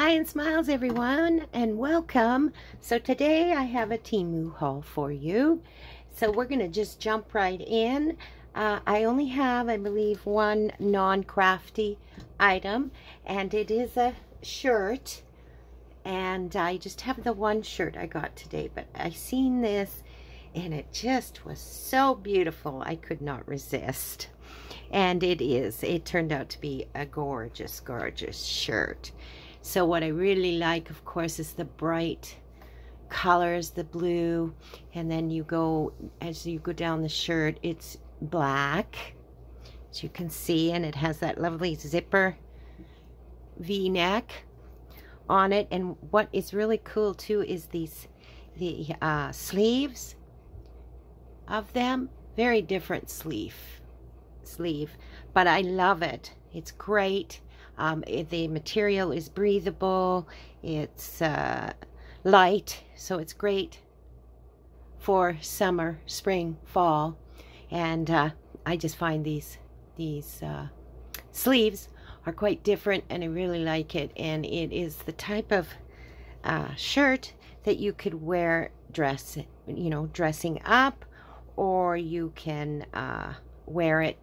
Hi and smiles everyone, and welcome. So today I have a Temu haul for you. So we're going to just jump right in. I only have, I believe, one non-crafty item, and it is a shirt. And I just have the one shirt I got today, but I seen this and it just was so beautiful I could not resist. And it turned out to be a gorgeous, gorgeous shirt. So what I really like, of course, is the bright colors, the blue, and then as you go down the shirt, it's black, as you can see, and it has that lovely zipper V-neck on it. And what is really cool too is the sleeves of them. Very different sleeve, but I love it. It's great. The material is breathable, it's light, so it's great for summer, spring, fall. And I just find these sleeves are quite different, and I really like it. And it is the type of shirt that you could wear dressing up, or you can wear it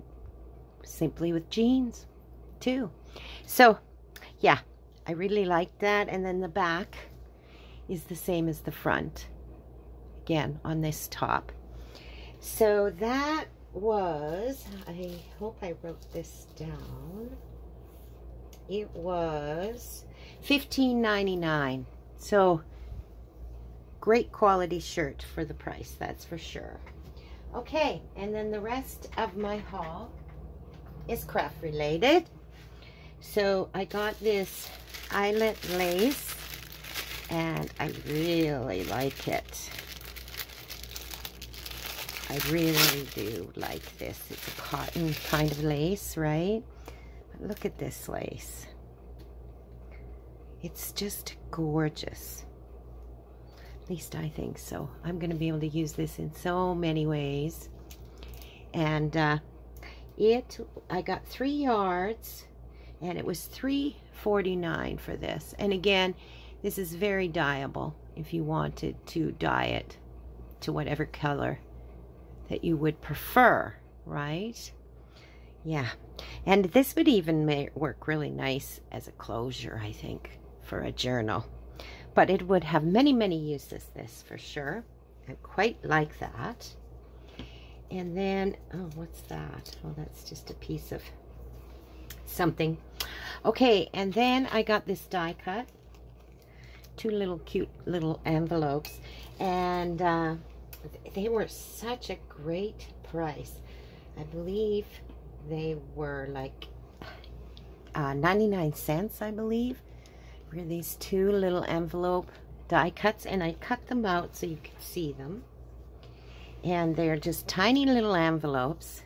simply with jeans too. So yeah, I really like that. And then the back is the same as the front, again on this top. So that was, I hope I wrote this down, it was $15.99. so great quality shirt for the price, that's for sure. Okay, and then the rest of my haul is craft related. So I got this eyelet lace, and I really like it. I really do like this. It's a cotton kind of lace, right? But look at this lace. It's just gorgeous. At least I think so. I'm going to be able to use this in so many ways. And I got 3 yards, and it was $3.49 for this. And again, this is very dyeable if you wanted to dye it to whatever color that you would prefer, right? Yeah, and this would even work really nice as a closure, I think, for a journal. But it would have many, many uses, this for sure. I quite like that. And then, oh, what's that? Oh, that's just a piece of something. Okay, and then I got this die cut. 2 little cute little envelopes. And they were such a great price. I believe they were like 99 cents, I believe, for these 2 little envelope die cuts. And I cut them out so you could see them. And they're just tiny little envelopes,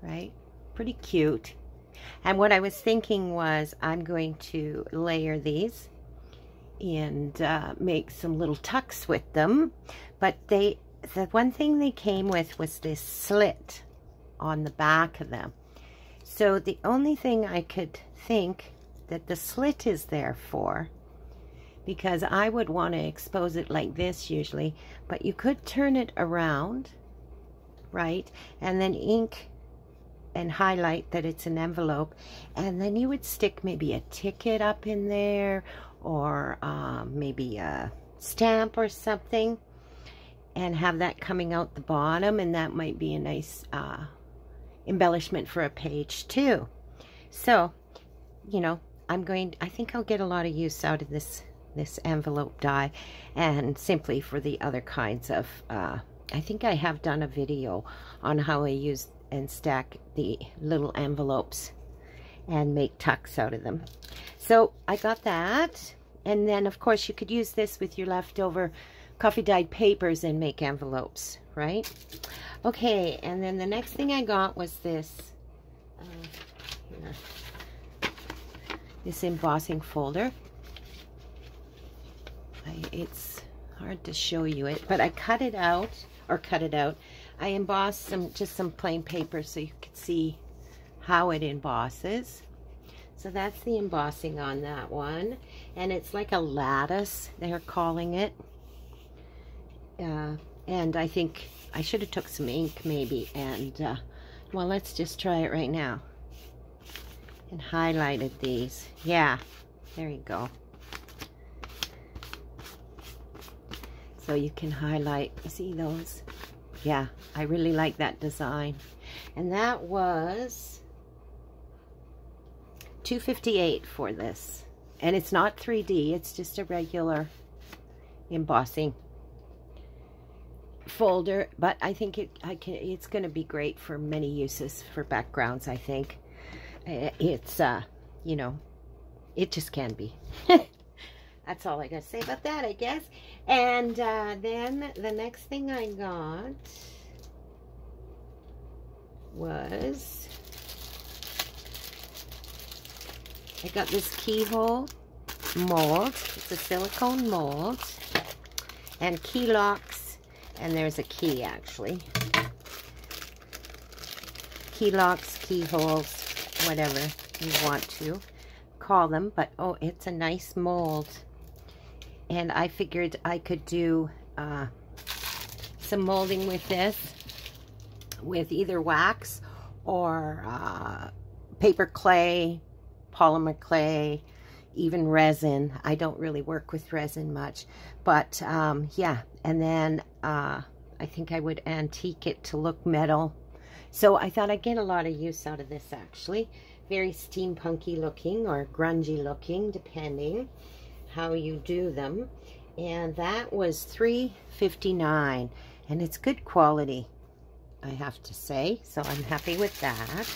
right? Pretty cute. And what I was thinking was I'm going to layer these and make some little tucks with them. But the one thing they came with was this slit on the back of them. So the only thing I could think that the slit is there for, because I would want to expose it like this usually, but you could turn it around, right? And then ink and highlight that it's an envelope, and then you would stick maybe a ticket up in there, or maybe a stamp or something, and have that coming out the bottom, and that might be a nice embellishment for a page too. So, you know, I think I'll get a lot of use out of this envelope die, and simply for the other kinds of I think I have done a video on how I use and stack the little envelopes and make tucks out of them. So I got that. And then of course you could use this with your leftover coffee dyed papers and make envelopes, right? Okay, and then the next thing I got was this this embossing folder. It's hard to show you it, but I cut it out. I embossed just some plain paper so you could see how it embosses. So that's the embossing on that one. And it's like a lattice, they're calling it. And I think I should have took some ink maybe. And, well, let's just try it right now. And highlighted these. Yeah, there you go. So you can highlight, see those? Yeah, I really like that design. And that was $2.58 for this. And it's not 3D, it's just a regular embossing folder, but I think it's going to be great for many uses for backgrounds. I think it's you know, it just can be. That's all I gotta say about that, I guess. And then the next thing I got was I got this Keyhole mold. It's a silicone mold and key locks. And there's a key, actually. Key locks, keyholes, whatever you want to call them. But, oh, it's a nice mold. And I figured I could do some molding with this, with either wax or paper clay, polymer clay, even resin. I don't really work with resin much, but yeah. And then I think I would antique it to look metal. So I thought I'd get a lot of use out of this, actually. Very steampunky looking or grungy looking, depending how you do them. And that was $3.59, and it's good quality, I have to say. So I'm happy with that.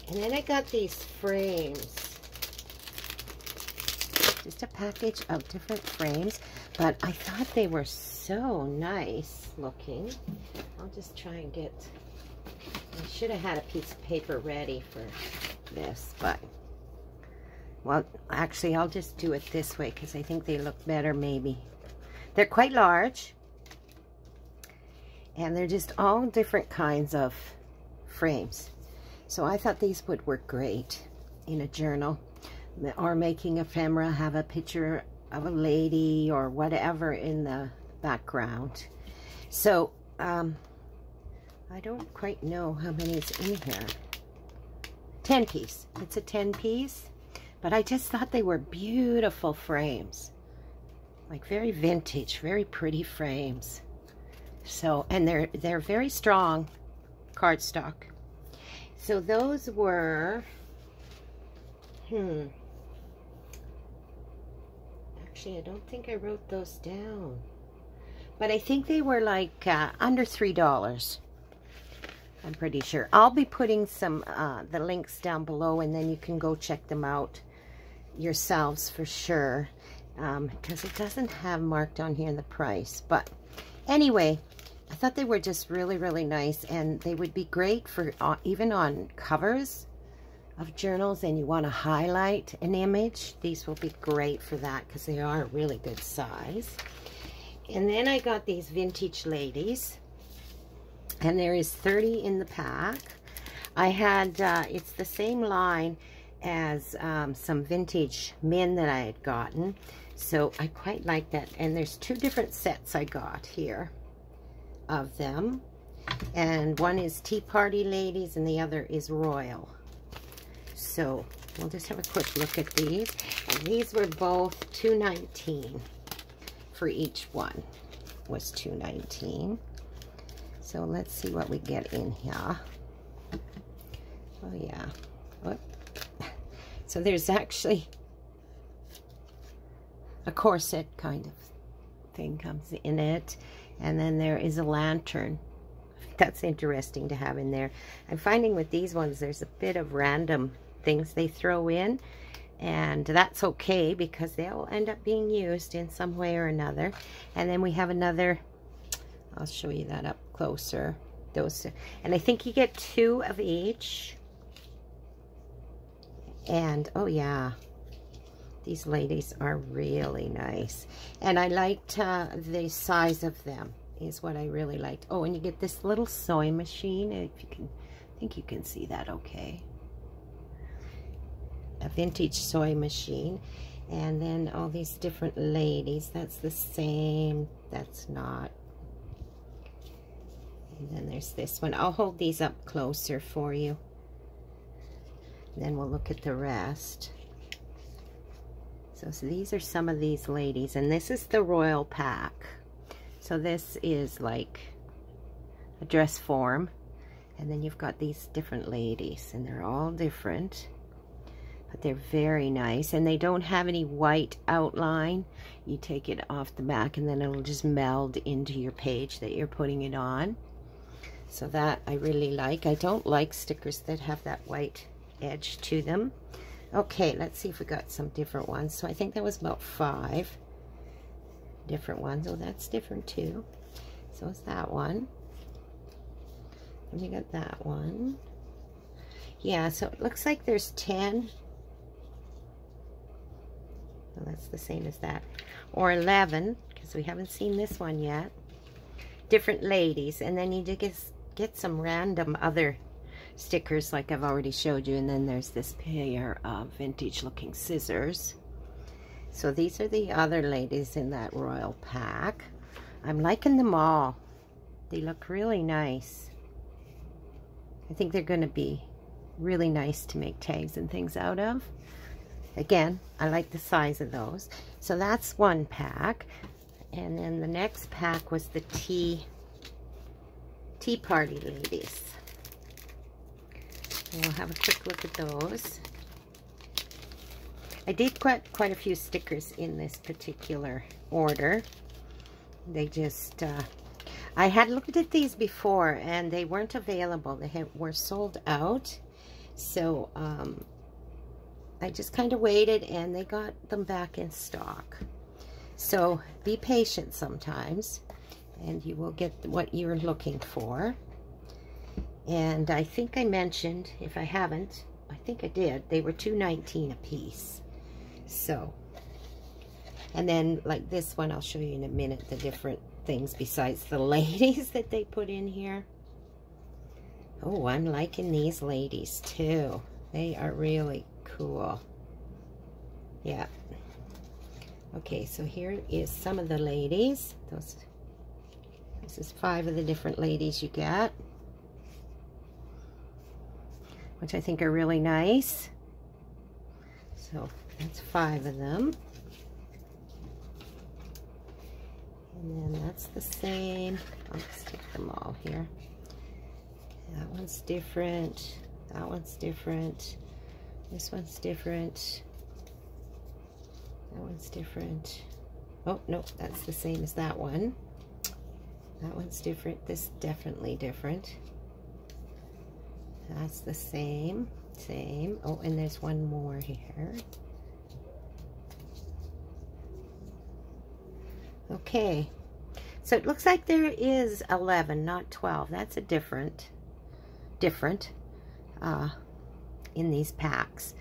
And then I got these frames. Just a package of different frames, but I thought they were so nice looking. I'll just try and get, I should have had a piece of paper ready for this, but, well, actually, I'll just do it this way because I think they look better, maybe. They're quite large, and they're just all different kinds of frames. So I thought these would work great in a journal, or making ephemera, have a picture of a lady or whatever in the background. So I don't quite know how many is in here. 10 piece. It's a 10 piece, but I just thought they were beautiful frames, like very vintage, very pretty frames. So, and they're very strong cardstock. So those were actually, I don't think I wrote those down, but I think they were like under $3. I'm pretty sure. I'll be putting some the links down below, and then you can go check them out yourselves for sure, because it doesn't have marked on here the price. But anyway, I thought they were just really, really nice, and they would be great for even on covers of journals, and you want to highlight an image. These will be great for that because they are a really good size. And then I got these vintage ladies, and there is 30 in the pack. I had it's the same line as some vintage men that I had gotten, so I quite like that. And there's two different sets I got here of them, and one is Tea Party Ladies and the other is Royal. So we'll just have a quick look at these. And these were both $2.19 for each one. Was $2.19. So let's see what we get in here. Oh yeah. Whoop. So there's actually a corset kind of thing comes in it, and then there is a lantern. That's interesting to have in there. I'm finding with these ones there's a bit of random things they throw in, and that's okay because they'll end up being used in some way or another. And then we have another, I'll show you that up closer. Those, and I think you get 2 of each. And oh yeah, these ladies are really nice, and I liked the size of them is what I really liked. Oh, and you get this little sewing machine. If you can, I think you can see that okay. a vintage sewing machine. And then all these different ladies. That's the same. That's not. And then there's this one. I'll hold these up closer for you. And then we'll look at the rest. So these are some of these ladies. And this is the Royal Pack. So this is like a dress form. And then you've got these different ladies. And they're all different. But they're very nice. And they don't have any white outline. You take it off the back and then it'll just meld into your page that you're putting it on. So that I really like. I don't like stickers that have that white edge to them. Okay, let's see if we got some different ones. So I think that was about 5 different ones. Oh, that's different too. So it's that one. And we got that one. Yeah, so it looks like there's 10. Well, that's the same as that. Or 11, because we haven't seen this one yet. Different ladies. And then you get some random other stickers like I've already showed you. And then there's this pair of vintage looking scissors. So these are the other ladies in that Royal Pack. I'm liking them all. They look really nice. I think they're going to be really nice to make tags and things out of. Again, I like the size of those. So that's one pack. And then the next pack was the tea party ladies. And we'll have a quick look at those. I did quite a few stickers in this particular order. They just, I had looked at these before and they weren't available. They were sold out. So, I just kind of waited and they got them back in stock. So, be patient sometimes and you will get what you're looking for. And I think I mentioned, if I haven't, I think I did, they were $2.19 a piece. So, and then like this one, I'll show you in a minute the different things besides the ladies that they put in here. Oh, I'm liking these ladies too. They are really cool. Yeah. Okay, so here is some of the ladies. This is 5 of the different ladies you get, which I think are really nice. So that's 5 of them. And then that's the same. I'll stick them all here. That one's different. That one's different. This one's different. That one's different. Oh, no, that's the same as that one. That one's different. This is definitely different. That's the same. Same. Oh, and there's one more here. Okay. So it looks like there is 11, not 12. That's a different in these packs.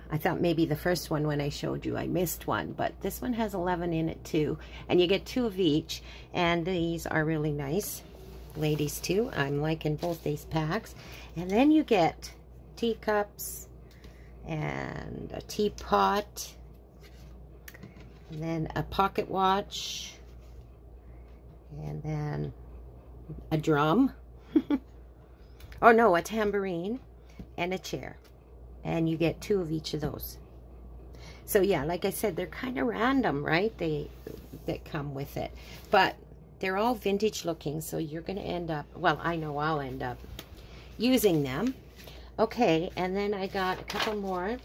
I thought maybe the first one when I showed you I missed one, but this one has 11 in it too, and you get 2 of each, and these are really nice ladies too. I'm liking both these packs. And then you get teacups and a teapot and then a pocket watch and then a drum oh no, a tambourine and a chair, and you get 2 of each of those. So yeah, like I said, they're kind of random, right? That come with it, but they're all vintage looking, so you're going to end up, well, I know I'll end up using them. Okay, and then I got a couple more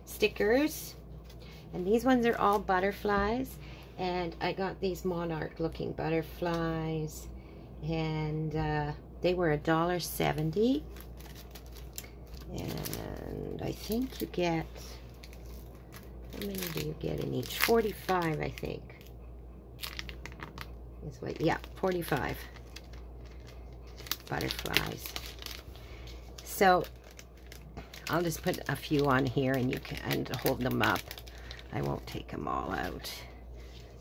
stickers, and these ones are all butterflies, and I got these monarch looking butterflies, and they were $1.70, and I think you get, how many do you get in each? 45, I think. Is what, yeah, 45 butterflies. So I'll just put a few on here, and you can hold them up. I won't take them all out.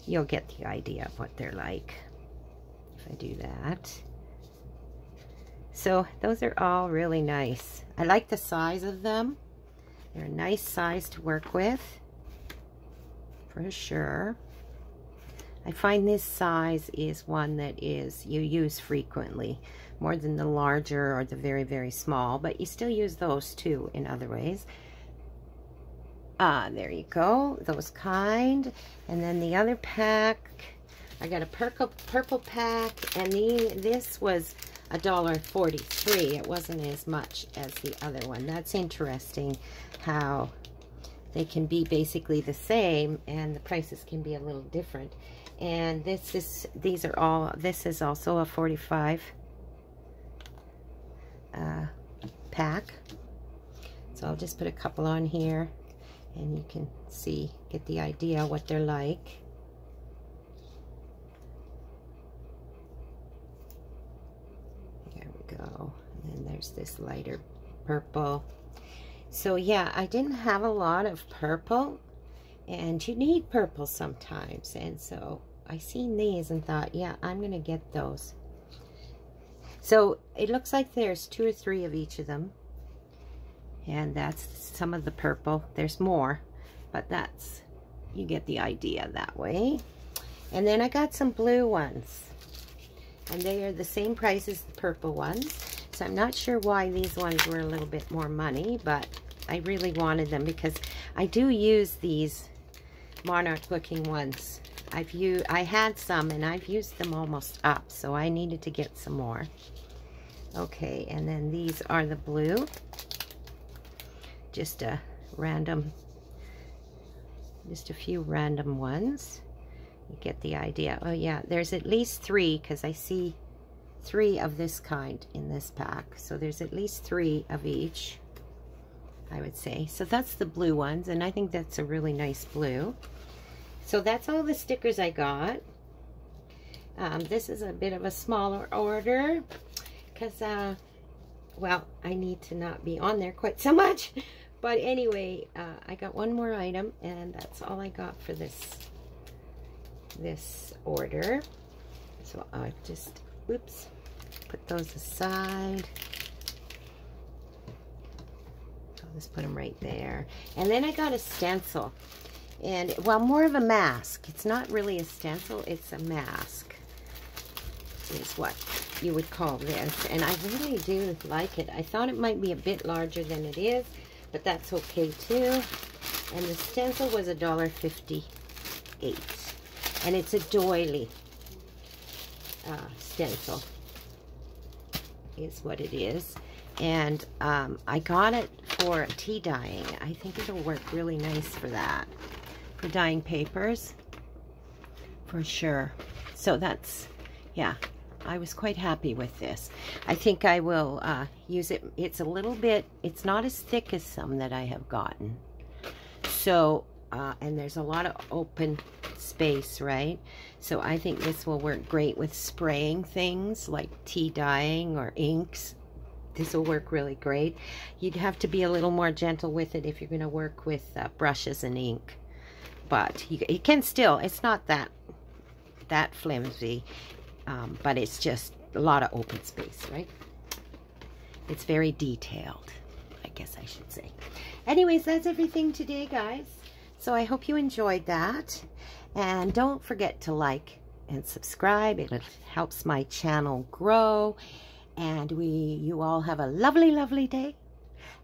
You'll get the idea of what they're like if I do that. So those are all really nice. I like the size of them. They're a nice size to work with, for sure. I find this size is one that you use frequently, more than the larger or the very, very small, but you still use those too in other ways. There you go, those kind. And then the other pack, I got a purple pack, and this was $1.43. It wasn't as much as the other one. That's interesting how they can be basically the same and the prices can be a little different. And this is also a 45 pack. So I'll just put a couple on here and you can get the idea what they're like. There we go. And then there's this lighter purple. So yeah, I didn't have a lot of purple, and you need purple sometimes, and so I seen these and thought, yeah, I'm gonna get those. So it looks like there's 2 or 3 of each of them, and that's some of the purple. There's more, but you get the idea that way. And then I got some blue ones, and they are the same price as the purple ones. So I'm not sure why these ones were a little bit more money, but I really wanted them because I do use these monarch looking ones. I had some and I've used them almost up, so I needed to get some more. Okay, and then these are the blue. Just a few random ones. You get the idea. Oh yeah, there's at least 3 because I see 3 of this kind in this pack. So there's at least 3 of each, I would say. So that's the blue ones, and I think that's a really nice blue. So that's all the stickers I got. This is a bit of a smaller order because, well, I need to not be on there quite so much. But anyway, I got one more item, and that's all I got for this order. So I just, oops, put those aside. I'll just put them right there. And then I got a stencil. And, well, more of a mask. It's not really a stencil, it's a mask, is what you would call this. And I really do like it. I thought it might be a bit larger than it is, but that's okay too. And the stencil was $1.58. And it's a doily stencil, is what it is. And I got it for tea dyeing. I think it'll work really nice for that. For dyeing papers, for sure. So that's, yeah, I was quite happy with this. I think I will use it. It's a little bit, it's not as thick as some that I have gotten. So, and there's a lot of open space, right? So I think this will work great with spraying things like tea dyeing or inks. This will work really great. You'd have to be a little more gentle with it if you're going to work with brushes and ink. But you can still, it's not that flimsy, but it's just a lot of open space, right? It's very detailed, I guess I should say. Anyways, that's everything today, guys. So I hope you enjoyed that. And don't forget to like and subscribe. It helps my channel grow. And you all have a lovely, lovely day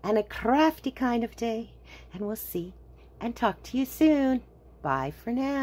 and a crafty kind of day. And we'll see and talk to you soon. Bye for now.